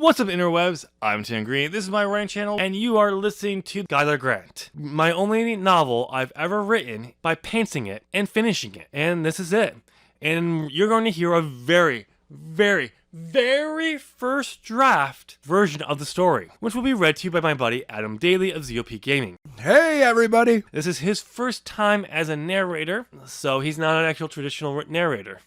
What's up, interwebs? I'm Tim Green. This is my writing channel, and you are listening to Skyler Grant, my only novel I've ever written by pacing it and finishing it. And this is it. And you're going to hear a very first draft version of the story, which will be read to you by my buddy Adam Daley of ZOP Gaming. Hey everybody! This is his first time as a narrator, so he's not an actual traditional narrator.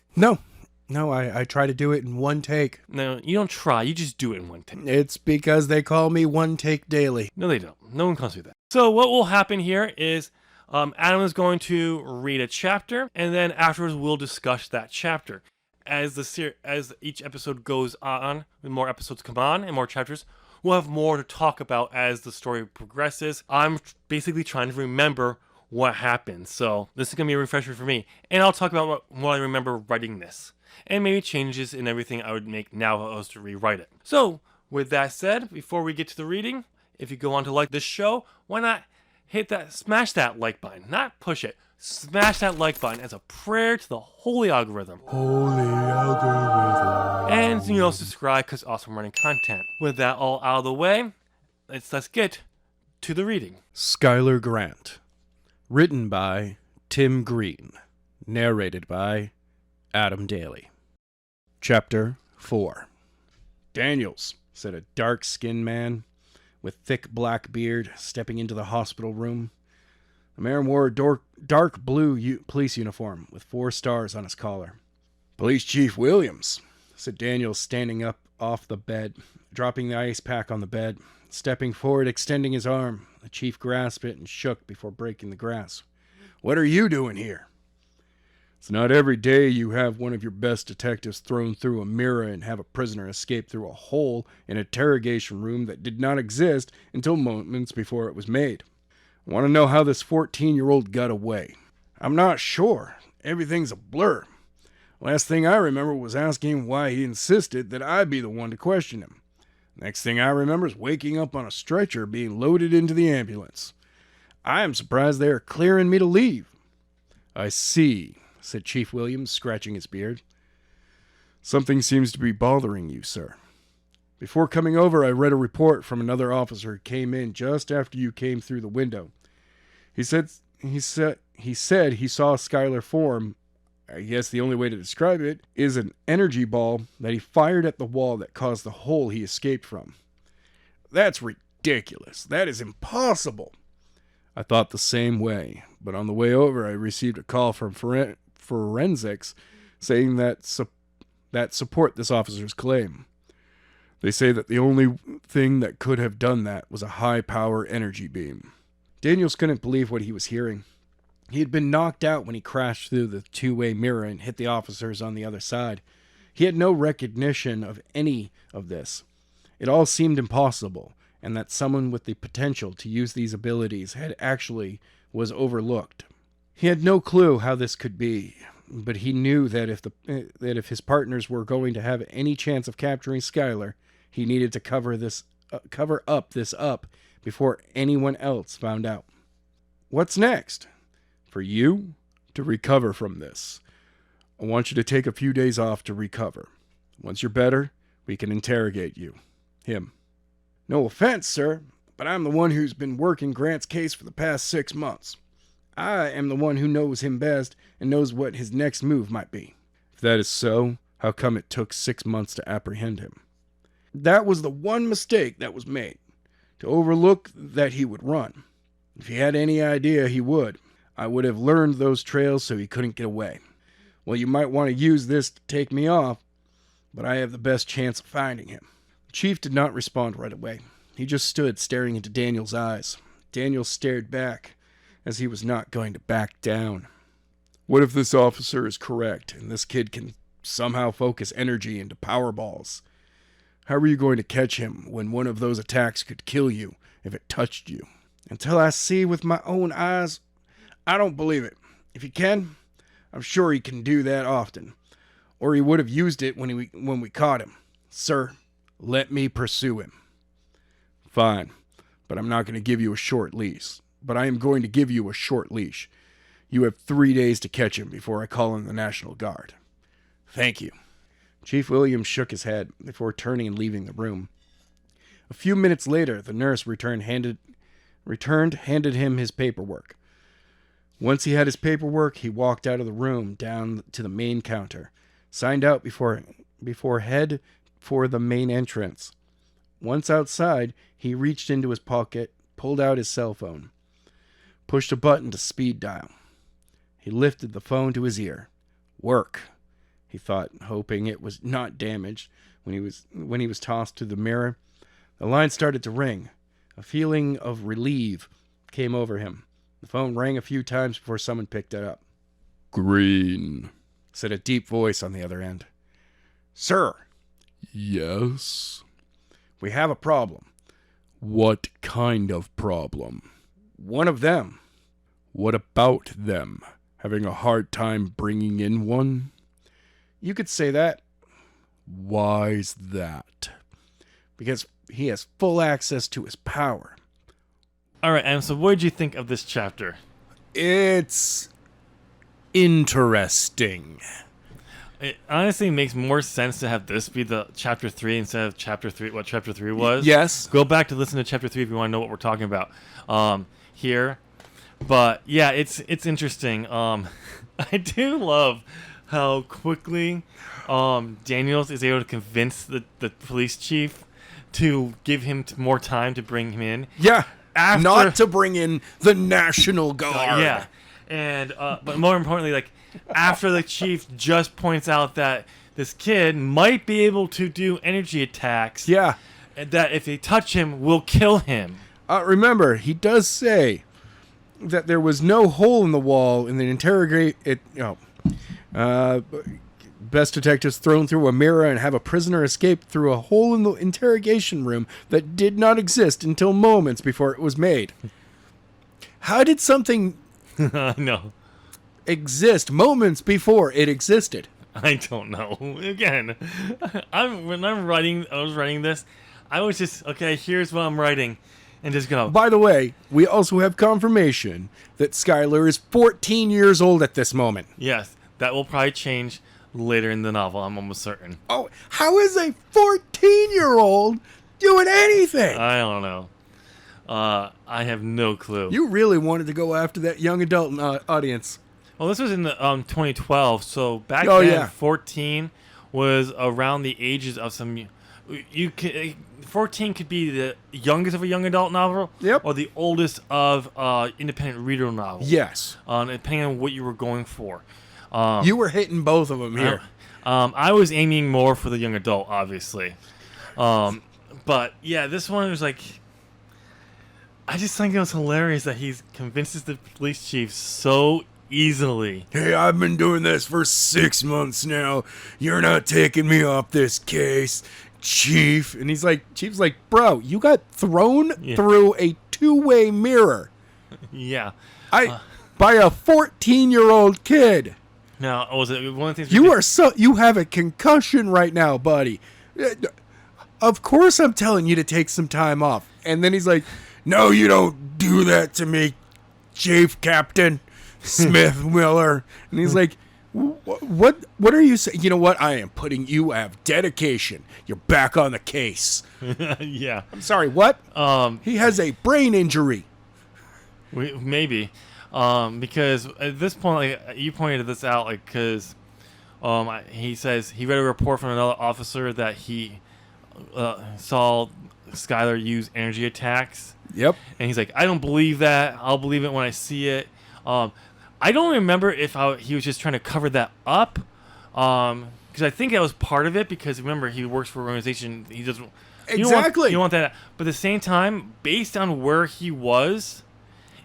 No, I try to do it in one take. No, you don't try, you just do it in one take. It's because they call me One Take Daily. No, they don't. No one calls you that. So what will happen here is Adam is going to read a chapter, and then afterwards we'll discuss that chapter. As each episode goes on, when more episodes come on and more chapters, we'll have more to talk about as the story progresses. I'm basically trying to remember what happened, so this is going to be a refresher for me. And I'll talk about what I remember writing this, and maybe changes in everything I would make now if I was to rewrite it. So, with that said, before we get to the reading, if you go on to like this show, why not smash that like button, not push it. Smash that like button as a prayer to the holy algorithm. And, subscribe because awesome running content. With that all out of the way, let's get to the reading. Skyler Grant. Written by Tim Green. Narrated by Adam Daley. Chapter 4. Daniels, said a dark-skinned man with thick black beard stepping into the hospital room. The man wore a dark blue police uniform with 4 stars on his collar. Police Chief Williams, said Daniels, standing up off the bed, dropping the ice pack on the bed, stepping forward, extending his arm. The chief grasped it and shook before breaking the grass. What are you doing here? It's not every day you have one of your best detectives thrown through a mirror and have a prisoner escape through a hole in an interrogation room that did not exist until moments before it was made. I want to know how this 14-year-old got away. I'm not sure. Everything's a blur. Last thing I remember was asking him why he insisted that I be the one to question him. Next thing I remember is waking up on a stretcher being loaded into the ambulance. I am surprised they are clearing me to leave. I see, said Chief Williams, scratching his beard. Something seems to be bothering you, sir. Before coming over, I read a report from another officer who came in just after you came through the window. He said he saw Skyler form. I guess the only way to describe it is an energy ball that he fired at the wall that caused the hole he escaped from. That's ridiculous. That is impossible. I thought the same way, but on the way over I received a call from forensics saying that support this officer's claim. They say that the only thing that could have done that was a high-power energy beam. Daniels couldn't believe what he was hearing. He had been knocked out when he crashed through the two-way mirror and hit the officers on the other side. He had no recognition of any of this. It all seemed impossible, and that someone with the potential to use these abilities was overlooked. He had no clue how this could be, but he knew that if his partners were going to have any chance of capturing Skyler, he needed to cover up before anyone else found out. What's next? For you to recover from this. I want you to take a few days off to recover. Once you're better, we can interrogate him. No offense, sir, but I'm the one who's been working Grant's case for the past 6 months. I am the one who knows him best and knows what his next move might be. If that is so, how come it took 6 months to apprehend him? That was the one mistake that was made, to overlook that he would run. If he had any idea he would, I would have learned those trails so he couldn't get away. Well, you might want to use this to take me off, but I have the best chance of finding him. The chief did not respond right away. He just stood staring into Daniel's eyes. Daniel stared back, as he was not going to back down. What if this officer is correct, and this kid can somehow focus energy into power balls? How are you going to catch him when one of those attacks could kill you if it touched you? Until I see with my own eyes, I don't believe it. If he can, I'm sure he can do that often. Or he would have used it when we caught him. Sir, let me pursue him. Fine, but I'm not going to give you a short leash. But I am going to give you a short leash. You have 3 days to catch him before I call in the National Guard. Thank you. Chief Williams shook his head before turning and leaving the room. A few minutes later, the nurse handed him his paperwork. Once he had his paperwork, he walked out of the room down to the main counter, signed out before head for the main entrance. Once outside, he reached into his pocket, pulled out his cell phone, pushed a button to speed dial. He lifted the phone to his ear. Work, he thought, hoping it was not damaged. When he was tossed to the mirror, the line started to ring. A feeling of relief came over him. The phone rang a few times before someone picked it up. Green, said a deep voice on the other end. Sir. Yes? We have a problem. What kind of problem? One of them. What about them? Having a hard time bringing in one? You could say that. Why's that? Because he has full access to his power. All right, Adam, so what did you think of this chapter? It's interesting. It honestly makes more sense to have this be the chapter 3 instead of chapter 3, what chapter 3 was. Yes. Go back to listen to chapter 3 if you want to know what we're talking about here. But yeah, it's interesting. I do love how quickly Daniels is able to convince the police chief to give him more time to bring him in. Yeah. After, not to bring in the National Guard. Yeah. And but more importantly, like after the chief just points out that this kid might be able to do energy attacks. Yeah. And that if they touch him, will kill him. Remember, he does say that there was no hole in the wall in the best detectives thrown through a mirror and have a prisoner escape through a hole in the interrogation room that did not exist until moments before it was made. How did something No. exist moments before it existed? I don't know. Again, when I was writing this, I was just, okay, here's what I'm writing. And just go. By the way, we also have confirmation that Skyler is 14 years old at this moment. Yes, that will probably change later in the novel, I'm almost certain. Oh, how is a 14-year-old doing anything? I don't know. I have no clue. You really wanted to go after that young adult audience. Well, this was in the 2012, so back Oh, then, yeah. 14 was around the ages of some. 14 could be the youngest of a young adult novel, Yep. or the oldest of independent reader novel. Yes. Depending on what you were going for. You were hitting both of them here. I was aiming more for the young adult, obviously. But yeah, this one was like, I just think it was hilarious that he convinces the police chief so easily. Hey, I've been doing this for 6 months now. You're not taking me off this case, Chief. And Chief's like, bro, you got thrown through a two-way mirror. Yeah. By a 14-year-old kid. Now, was it one of the things You have a concussion right now, buddy. Of course I'm telling you to take some time off. And then he's like, no, you don't do that to me, Chief Captain Smith Miller. And he's like, what are you saying? You know what? I am putting you have dedication. You're back on the case. Yeah. I'm sorry, what? He has a brain injury. Maybe. Because at this point, like, you pointed this out, like, because he says he read a report from another officer that he saw Skyler use energy attacks. Yep. And he's like, I don't believe that. I'll believe it when I see it. I don't remember if he was just trying to cover that up. Because I think that was part of it. Because remember, he works for an organization. He doesn't. Exactly. You don't want that. But at the same time, based on where he was,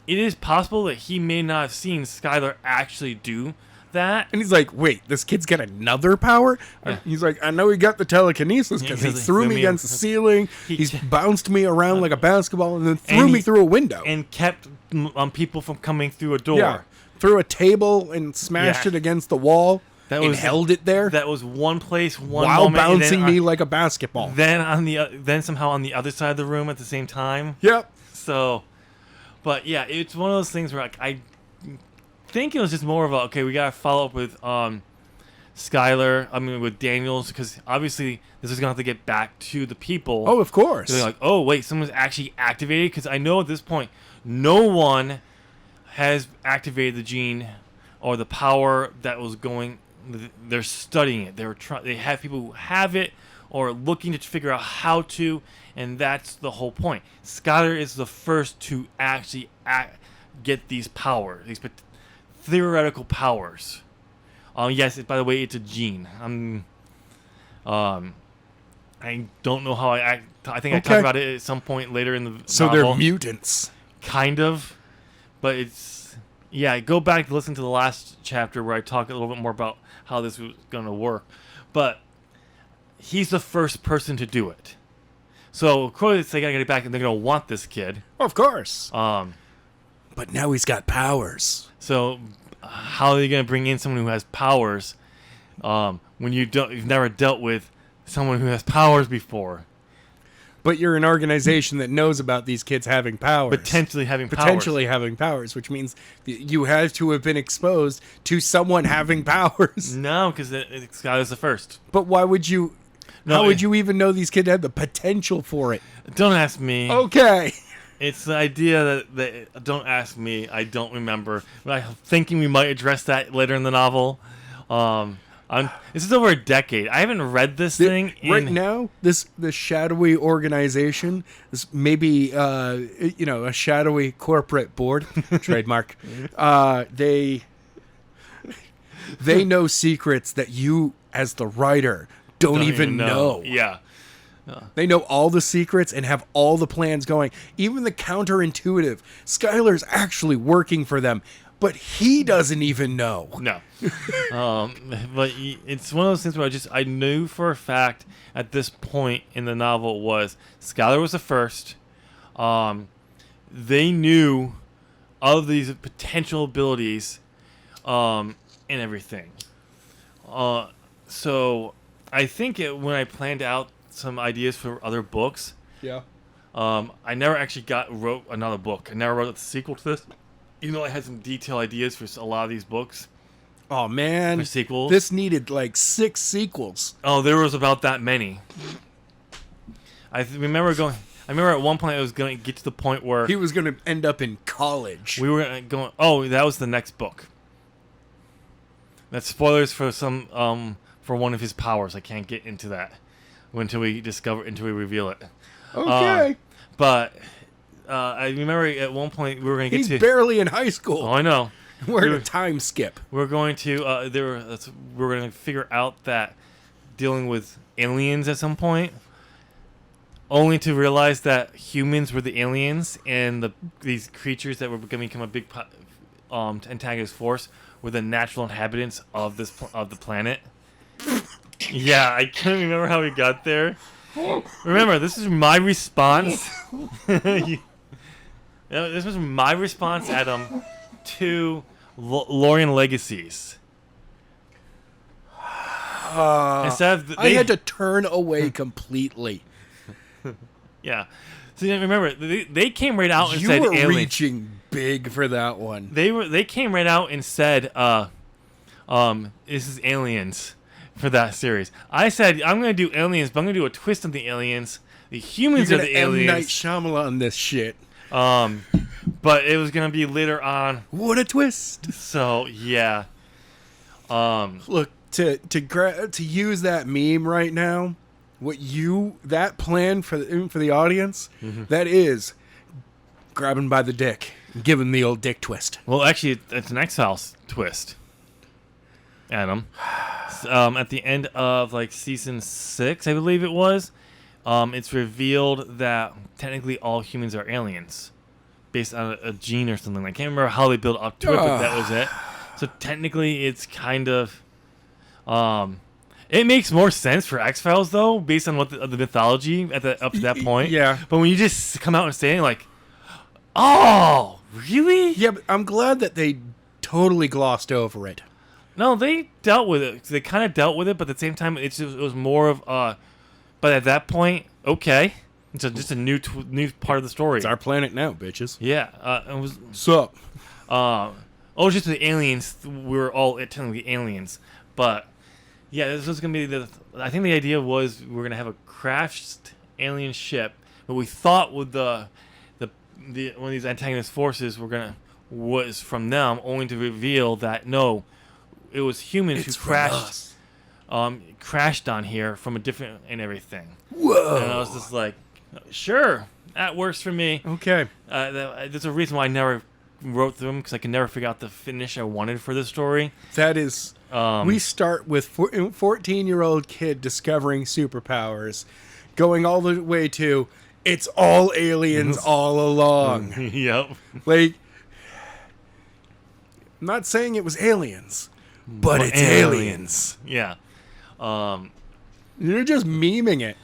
it is possible that he may not have seen Skyler actually do that. And he's like, wait, this kid's got another power? Yeah. He's like, I know he got the telekinesis because he threw me against the ceiling. He's bounced me around like a basketball and then threw me through a window. And kept people from coming through a door. Yeah. Threw a table and smashed it against the wall and held it there. That was one place, one while moment. Bouncing me like a basketball. Then somehow on the other side of the room at the same time. Yep. So, but yeah, it's one of those things where, like, I think it was just more of a, okay, we gotta follow up with with Daniels, because obviously this is going to have to get back to the people. Oh, of course. They're like, oh, wait, someone's actually activated? Because I know at this point, no one has activated the gene or the power that was going. They're studying it. They have people who have it or looking to figure out how to, and that's the whole point. Skyler is the first to actually get these powers, these theoretical powers. Yes, by the way, it's a gene. I don't know how I think I talked about it at some point later in the So novel. they're mutants. Kind of. But it's... Yeah, go back to listen to the last chapter where I talk a little bit more about how this was going to work. But he's the first person to do it. So, of course, they got to get it back, and they're going to want this kid. Of course. But now he's got powers. So, how are you going to bring in someone who has powers when you've never dealt with someone who has powers before? But you're an organization that knows about these kids having powers. Potentially having powers. Which means you have to have been exposed to someone having powers. No, because Skyler's the first. But why would you... How would you even know these kids had the potential for it? Don't ask me. Okay. It's the idea that don't ask me. I don't remember. But I'm thinking we might address that later in the novel. This is over a decade. I haven't read this thing right now. This shadowy organization, this maybe a shadowy corporate board, trademark. They know secrets that you, as the writer, don't even know. Yeah. They know all the secrets and have all the plans going. Even the counterintuitive. Skyler's actually working for them, but he doesn't even know. No. But it's one of those things where I knew for a fact at this point in the novel was Skyler was the first. They knew of these potential abilities and everything. So I think when I planned out some ideas for other books, Yeah. I never actually wrote another book. I never wrote the sequel to this. Even though I had some detailed ideas for a lot of these books. Oh, man. For sequels. This needed like 6 sequels. Oh, there was about that many. I remember at one point I was going to get to the point where... He was going to end up in college. We were going... Oh, that was the next book. That's spoilers for for one of his powers. I can't get into that until we reveal it. Okay. But... I remember at one point we were going to get to... He's barely in high school. Oh, I know. We're in a time skip. We're going to... we're going to figure out that dealing with aliens at some point, only to realize that humans were the aliens and these creatures that were going to become a big antagonist force were the natural inhabitants of the planet. Yeah, I can't remember how we got there. Remember, this is my response. This was my response, Adam, to Lorien Legacies. I had to turn away completely. Yeah. So remember, they came right out and you said were aliens. reaching big for that one. They came right out and said, this is aliens for that series. I said I'm going to do aliens, but I'm going to do a twist on the aliens. The humans are the aliens. M. Night Shyamalan this shit. But it was gonna be later on. What a twist! So yeah. Look, to use that meme right now, that plan for the audience, that is grabbing by the dick, giving the old dick twist. Well, actually, it's an X-Files twist, Adam. At the end of season 6, I believe it was. It's revealed that technically all humans are aliens based on a gene or something. I can't remember how they built up to it, but that was it. So technically it's kind of... it makes more sense for X-Files, though, based on what the mythology up to that point. Yeah. But when you just come out and say, oh, really? Yeah, but I'm glad that they totally glossed over it. No, they dealt with it. They kind of dealt with it, but at the same time, it was more of... But at that point, okay, it's just a new part of the story. It's our planet now, bitches. Yeah, it was. Sup? Just the aliens. We were all technically aliens, but Yeah, this was gonna be I think the idea was we're gonna have a crashed alien ship, but we thought with the one of these antagonist forces was from them, only to reveal that no, it was humans who crashed on here from a different and everything. Whoa! And I was just like, sure, that works for me. Okay. There's a reason why I never wrote them, because I could never figure out the finish I wanted for the story. That is, we start with 14-year-old kid discovering superpowers, going all the way to it's all aliens all along. Yep. Like, I'm not saying it was aliens, but it's aliens. Yeah. You're just memeing it.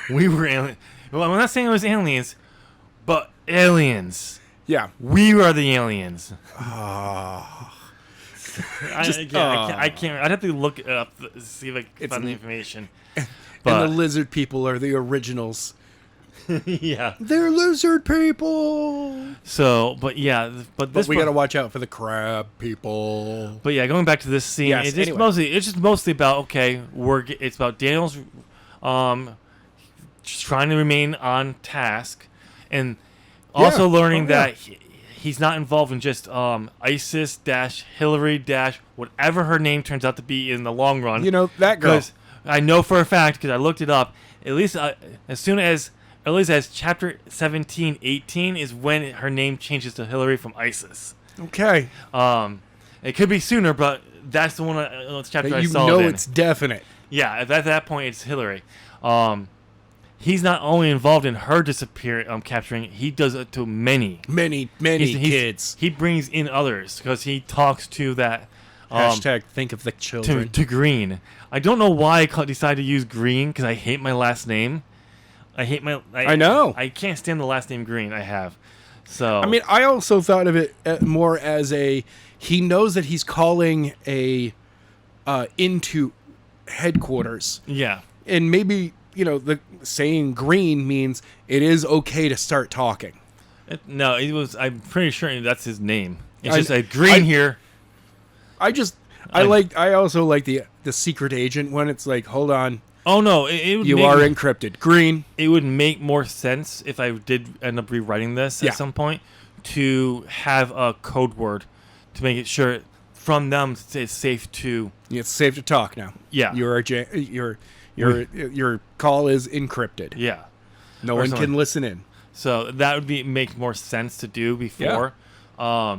We were alien. Well, I'm not saying it was aliens, but aliens. Yeah. We are the aliens. Oh. I can't. I'd have to look it up to see if I can find the information. But, and the lizard people are the originals. Yeah. They're lizard people. So, but we gotta watch out for the crab people. But yeah, going back to this scene, yes, it's just mostly about it's about Daniel's just trying to remain on task, and also learning that he's not involved in just ISIS - Hillary - whatever her name turns out to be in the long run. You know, that girl. Because I know for a fact, because I looked it up, at least as chapter 17, 18 is when her name changes to Hillary from ISIS. Okay. It could be sooner, but that's the one chapter I saw. You know it's definite. Yeah, at that point it's Hillary. He's not only involved in her capturing, he does it to many kids. He brings in others because he talks to that. Hashtag think of the children. To Green. I don't know why I decided to use Green, because I hate my last name. I know. I can't stand the last name Green. I have. So. I mean, I also thought of it more as he knows that he's calling into headquarters. Yeah. And maybe, the saying Green means it is okay to start talking. I'm pretty sure that's his name. It's just a Green here. I also like the secret agent when it's like, hold on. Oh no! You are encrypted. Green. It would make more sense if I did end up rewriting this at some point to have a code word to make it sure from them it's safe to. It's safe to talk now. Yeah. Your call is encrypted. Yeah. No one can listen in. So that would make more sense to do before. Yeah.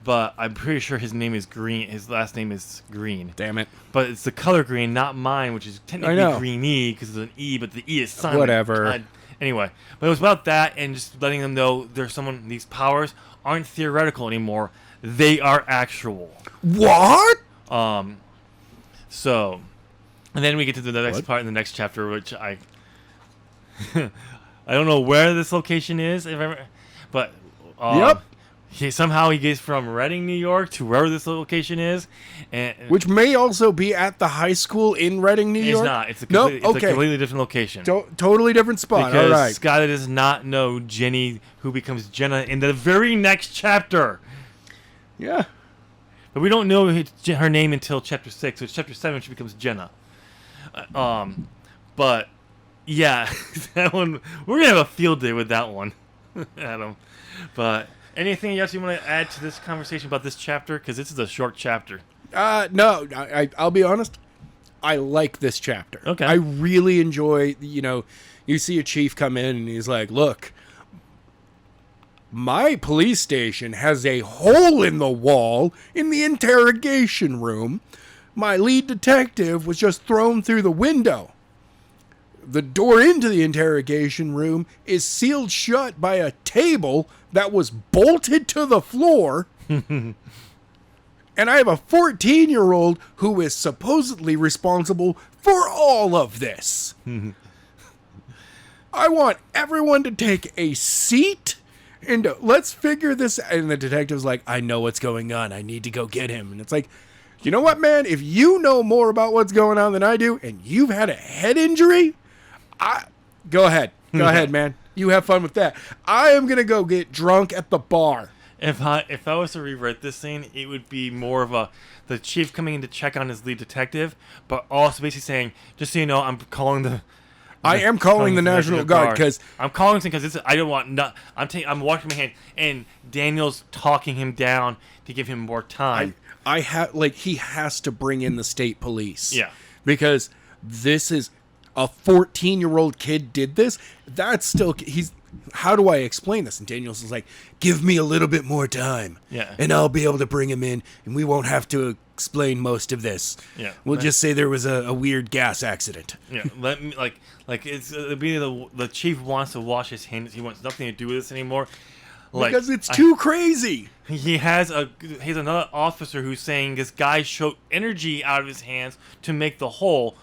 But I'm pretty sure his name is Green. His last name is Green. Damn it. But it's the color green, not mine, which is technically greeny because it's an E, but the E is silent. Whatever. Anyway, but it was about that and just letting them know these powers aren't theoretical anymore. They are actual. What? So, and then we get to the next part in the next chapter, which I don't know where this location is, but yep. Somehow he gets from Reading, New York to wherever this location is. Which may also be at the high school in Reading, New York? It's not. It's a completely different location. Totally different spot. Because all right. Skyler does not know Jenny, who becomes Jenna in the very next chapter. Yeah. But we don't know her name until chapter 6. So it's chapter 7 she becomes Jenna. But, yeah, that one, we're going to have a field day with that one, Adam. But... anything else you want to add to this conversation about this chapter? Because this is a short chapter. No, I'll be honest. I like this chapter. Okay. I really enjoy, you see a chief come in and he's like, look, my police station has a hole in the wall in the interrogation room. My lead detective was just thrown through the window. The door into the interrogation room is sealed shut by a table that was bolted to the floor. And I have a 14-year-old who is supposedly responsible for all of this. I want everyone to take a seat and let's figure this out. And the detective's like, I know what's going on. I need to go get him. And it's like, you know what, man? If you know more about what's going on than I do and you've had a head injury... go ahead. Go ahead, man. You have fun with that. I am going to go get drunk at the bar. If I was to rewrite this scene, it would be more of the chief coming in to check on his lead detective, but also basically saying, just so you know, I'm calling the National Guard because I'm calling because this. I don't want. I'm washing my hand, and Daniel's talking him down to give him more time. he has to bring in the state police. Yeah, because this is a 14-year-old kid did this. That's still how do I explain this? And Daniels is like, give me a little bit more time. Yeah. And I'll be able to bring him in, and we won't have to explain most of this. Yeah. We'll just say there was a weird gas accident. Yeah. Let me it's the chief wants to wash his hands. He wants nothing to do with this anymore. Because it's too crazy. He has another officer who's saying this guy showed energy out of his hands to make the hole,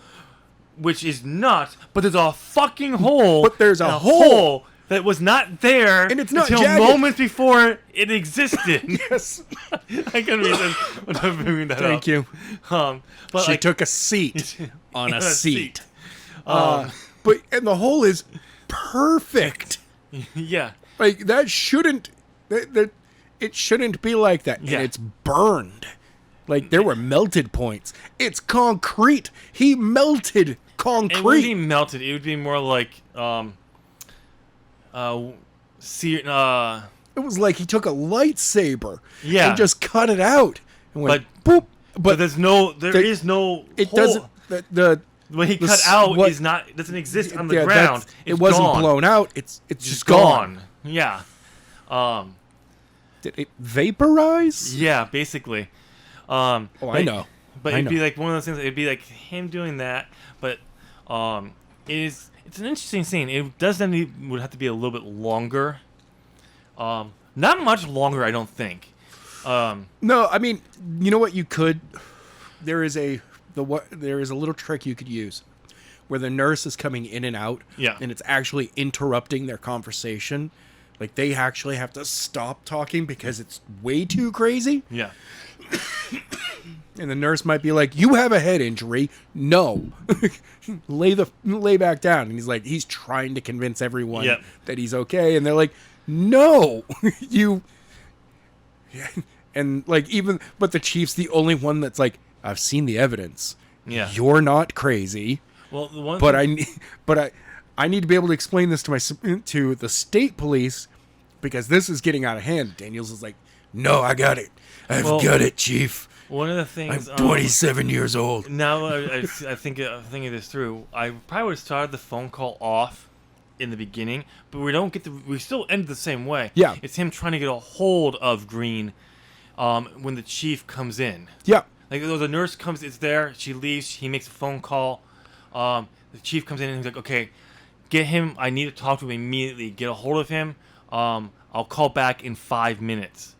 which is nuts. But there's a fucking hole. But there's a hole that was not there and it's not until jagged. Moments before it existed. Yes. I couldn't read that. Thank you. But she took a seat on a seat. But and the hole is perfect. Yeah. Like that shouldn't. It shouldn't be like that. Yeah. And it's burned. Like there were melted points. It's concrete. He melted concrete. It wouldn't be melted. It would be more like it was like he took a lightsaber and just cut it out and went but, boop. But there is no it hole. Doesn't the what he cut out doesn't exist on the ground. It wasn't gone. blown out. It's just gone. Yeah. Did it vaporize? Yeah, basically. I know. But it'd be like one of those things. It'd be like him doing that, but it's an interesting scene. It would have to be a little bit longer. Not much longer, I don't think. No, I mean, you know what you could. There is a little trick you could use, where the nurse is coming in and out. Yeah. And it's actually interrupting their conversation. Like they actually have to stop talking because it's way too crazy. Yeah. And the nurse might be like, "You have a head injury." No, lay back down. And he's trying to convince everyone that he's okay. And they're like, "No, you." And but the chief's the only one that's like, "I've seen the evidence. Yeah, you're not crazy." Well, I need to be able to explain this to the state police because this is getting out of hand. Daniels is like, "No, I got it. I've got it, Chief. One of the things I'm 27 years old." Now I think thinking this through, I probably would have started the phone call off in the beginning, but we still end the same way. Yeah, it's him trying to get a hold of Green when the chief comes in. Yeah, like the nurse comes, it's there, she leaves, he makes a phone call. The chief comes in and he's like, "Okay, get him. I need to talk to him immediately. Get a hold of him. I'll call back in 5 minutes.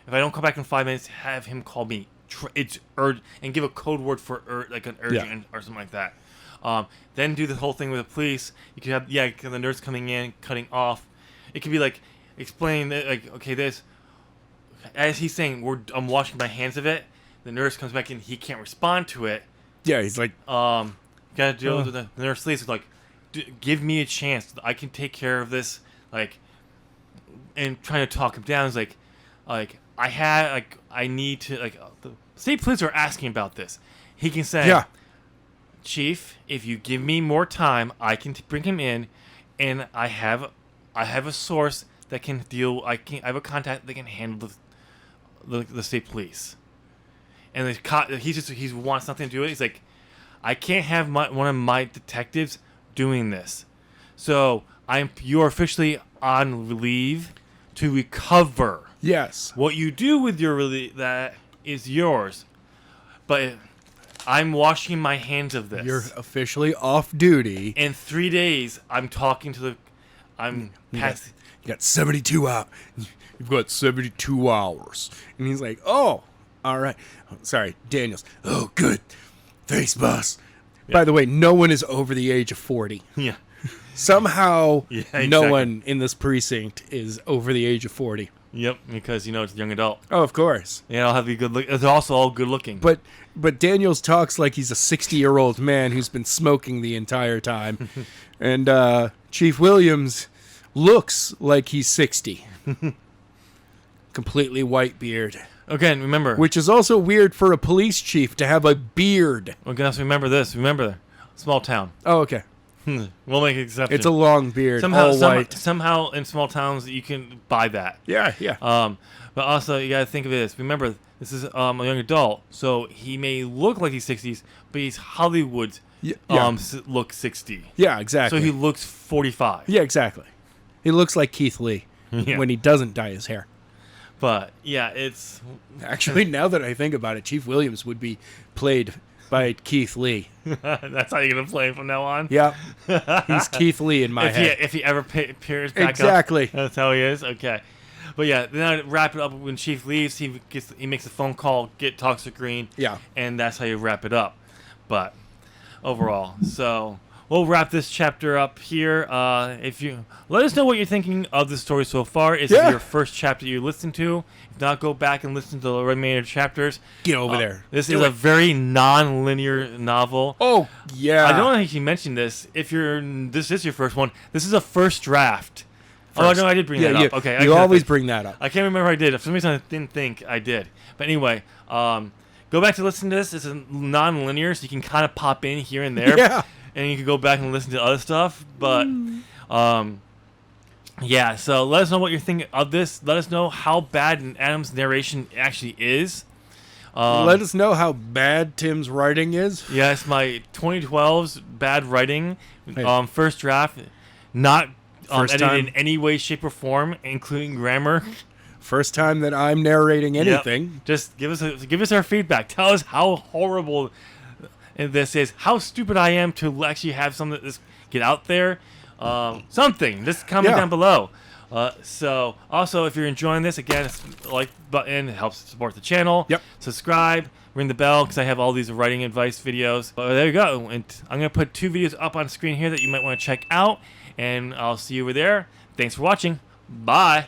If I don't call back in 5 minutes, have him call me. It's urgent, and give a code word for an urgent or something like that. Then do the whole thing with the police. You could have the nurse coming in, cutting off. It could be like explain that okay, this as he's saying I'm washing my hands of it. The nurse comes back in, he can't respond to it. Yeah, he's like gotta deal with the nurse leaves like, give me a chance. I can take care of this. And trying to talk him down is I need to the state police are asking about this. He can say, "Yeah, Chief, if you give me more time, I can bring him in, and I have a source that can deal. I have a contact that can handle the state police." And he wants nothing to do with it. He's like, "I can't have one of my detectives doing this, so you're officially on leave to recover. Yes, What you do with your relief that is yours, but I'm washing my hands of this. You're officially off duty. In 3 days, I'm talking to the. You got 72 hours. You've got 72 hours." And he's like, "Oh, all right. Sorry, Daniels. Oh, good. Thanks, boss." Yeah. By the way, no one is over the age of 40. Yeah. Somehow, exactly. No one in this precinct is over the age of 40. Yep, because it's a young adult. Oh, of course. Yeah, I'll have to be good. They're also all good looking. But Daniels talks like he's a 60-year-old man who's been smoking the entire time, and Chief Williams looks like he's 60. Completely white beard. Again, remember. Which is also weird for a police chief to have a beard. Again, remember this. Remember, small town. Oh, okay. We'll make an exception. It's a long beard, all white. Somehow in small towns you can buy that. Yeah. But also you gotta think of this. Remember, this is a young adult, so he may look like he's 60s, but he's Hollywood look 60. Yeah, exactly. So he looks 45. Yeah, exactly. He looks like Keith Lee when he doesn't dye his hair. But yeah, it's actually, now that I think about it, Chief Williams would be played by Keith Lee. That's how you're gonna play him from now on. Yeah, he's Keith Lee in my head. If he ever appears back exactly. up, that's how he is. Okay, but yeah, then I wrap it up when Chief leaves. He makes a phone call, talks to Green. Yeah, and that's how you wrap it up. But overall, so we'll wrap this chapter up here. If you let us know what you're thinking of the story so far. Is it your first chapter you listened to? If not, go back and listen to the remaining chapters. Get over there. This is a very non-linear novel. Oh yeah. I don't think you mentioned this. If this is your first one, this is a first draft. Oh no, I did bring that up. Okay, you always bring that up. I can't remember if I did. For some reason, I didn't think I did. But anyway, go back to listen to this. It's non-linear, so you can kind of pop in here and there. Yeah. And you can go back and listen to other stuff. But, yeah, so let us know what you're thinking of this. Let us know how bad Adam's narration actually is. Let us know how bad Tim's writing is. Yes, my 2012's bad writing. First draft, not edited in any way, shape, or form, including grammar. First time that I'm narrating anything. Yep. Just give us our feedback. Tell us how horrible this is, how stupid I am to actually have something that get out there. Something. Just comment down below. So also, if you're enjoying this, again, it's the like button. It helps support the channel. Yep. Subscribe. Ring the bell because I have all these writing advice videos. There you go. And I'm going to put 2 videos up on screen here that you might want to check out. And I'll see you over there. Thanks for watching. Bye.